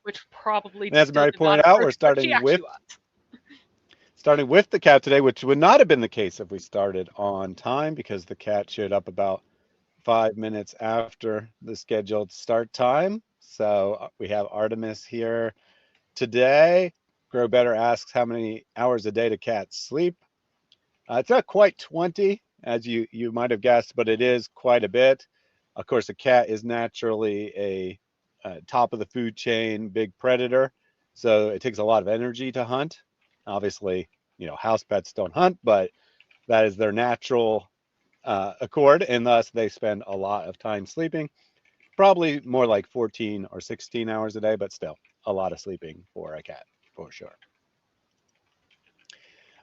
which probably And as still Mary did not pointed out, we're approach what she actually was. starting with the cat today, which would not have been the case if we started on time because the cat showed up about 5 minutes after the scheduled start time. So we have Artemis here today. Grow Better asks how many hours a day do cats sleep? It's not quite 20, as you might have guessed, but it is quite a bit. Of course, a cat is naturally a top of the food chain, big predator, so it takes a lot of energy to hunt. Obviously, house pets don't hunt, but that is their natural accord, and thus they spend a lot of time sleeping. Probably more like 14 or 16 hours a day, but still a lot of sleeping for a cat, for sure.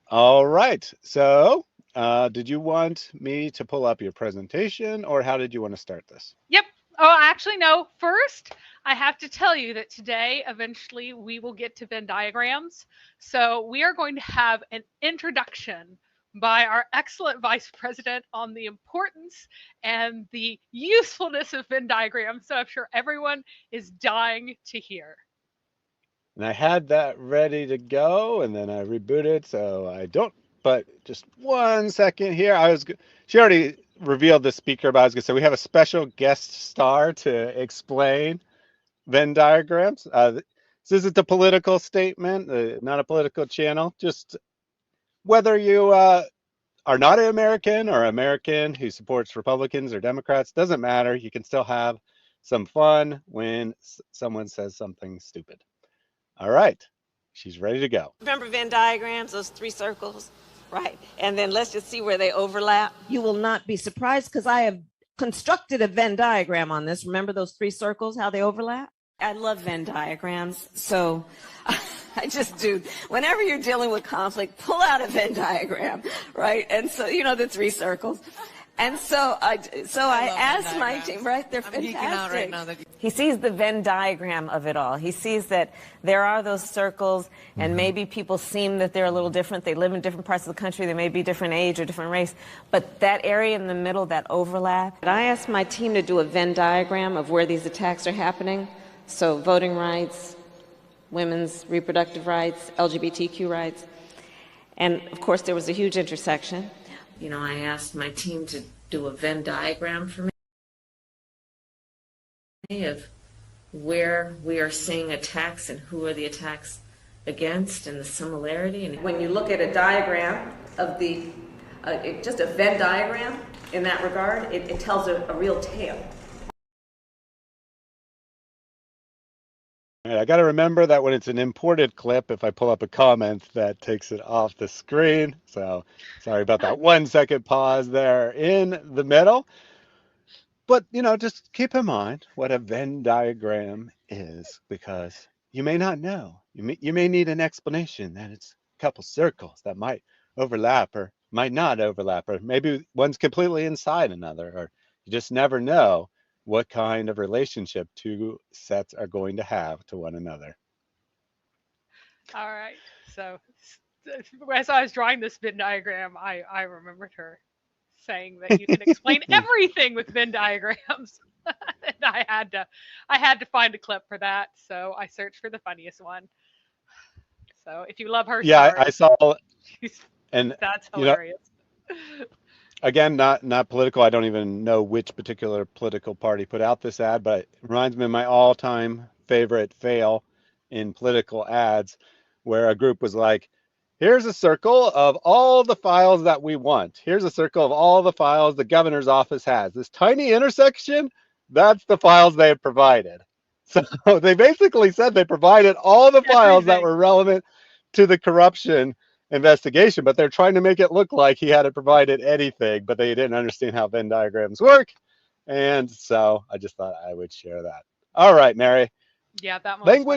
All right. So, did you want me to pull up your presentation or how did you want to start this? Yep. Oh, actually, no. First, I have to tell you that today, eventually, we will get to Venn diagrams. So, we are going to have an introduction by our excellent vice president on the importance and the usefulness of Venn diagrams. So, I'm sure everyone is dying to hear. And I had that ready to go and then I rebooted, so I don't. But just 1 second here. She already revealed the speaker, but I was going to say we have a special guest star to explain Venn diagrams. This isn't a political statement, not a political channel. Just whether you are not an American or American who supports Republicans or Democrats, doesn't matter. You can still have some fun when someone says something stupid. All right, she's ready to go. Remember Venn diagrams, those three circles, right? And then let's just see where they overlap. You will not be surprised because I have constructed a Venn diagram on this. Remember those three circles, how they overlap? I love Venn diagrams, so I just do. Whenever you're dealing with conflict, pull out a Venn diagram, right? And so, the three circles. And so I asked my team, right? They're fantastic. He sees the Venn diagram of it all. He sees that there are those circles, and maybe people seem that they're a little different. They live in different parts of the country. They may be different age or different race. But that area in the middle, that overlap. I asked my team to do a Venn diagram of where these attacks are happening. So voting rights, women's reproductive rights, LGBTQ rights. And, of course, there was a huge intersection. I asked my team to do a Venn diagram for me of where we are seeing attacks and who are the attacks against and the similarity. And when you look at a diagram of just a Venn diagram in that regard, it tells a real tale. All right, I got to remember that when it's an imported clip, if I pull up a comment, that takes it off the screen. So sorry about that 1 second pause there in the middle. But, just keep in mind what a Venn diagram is, because you may not know. You may need an explanation that it's a couple circles that might overlap or might not overlap, or maybe one's completely inside another, or you just never know what kind of relationship two sets are going to have to one another. All right. So, as I was drawing this Venn diagram, I remembered her saying that you can explain everything with Venn diagrams. And I had to find a clip for that, so I searched for the funniest one. So if you love her Yeah, story, I saw, and that's you know, hilarious. again, not political. I don't even know which particular political party put out this ad, but it reminds me of my all-time favorite fail in political ads, where a group was like, here's a circle of all the files that we want. Here's a circle of all the files the governor's office has. This tiny intersection, that's the files they had provided. So they basically said they provided all the files that Everything. were relevant to the corruption investigation, but they're trying to make it look like he hadn't provided anything, but they didn't understand how Venn diagrams work. And so I just thought I would share that. All right, Mary. Yeah, that one was Language